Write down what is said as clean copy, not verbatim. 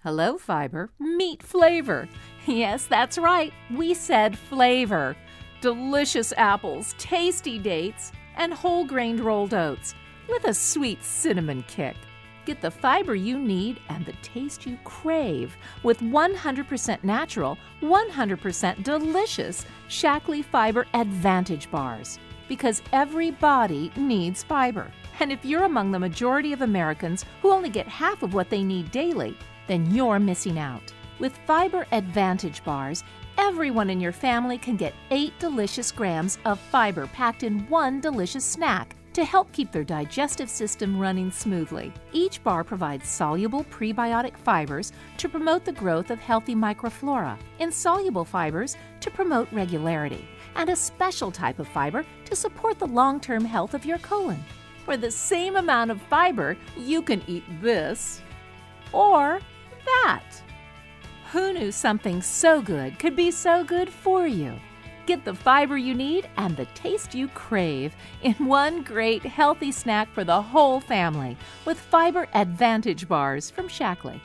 Hello, fiber. Meet flavor. Yes, that's right. We said flavor. Delicious apples, tasty dates, and whole-grained rolled oats with a sweet cinnamon kick. Get the fiber you need and the taste you crave with 100% natural, 100% delicious Shaklee Fiber Advantage Bars. Because every body needs fiber. And if you're among the majority of Americans who only get half of what they need daily, then you're missing out. With Fiber Advantage Bars, everyone in your family can get 8 delicious grams of fiber packed in one delicious snack to help keep their digestive system running smoothly. Each bar provides soluble prebiotic fibers to promote the growth of healthy microflora, insoluble fibers to promote regularity, and a special type of fiber to support the long-term health of your colon. For the same amount of fiber, you can eat this or that. Who knew something so good could be so good for you? Get the fiber you need and the taste you crave in one great healthy snack for the whole family with Fiber Advantage Bars from Shaklee.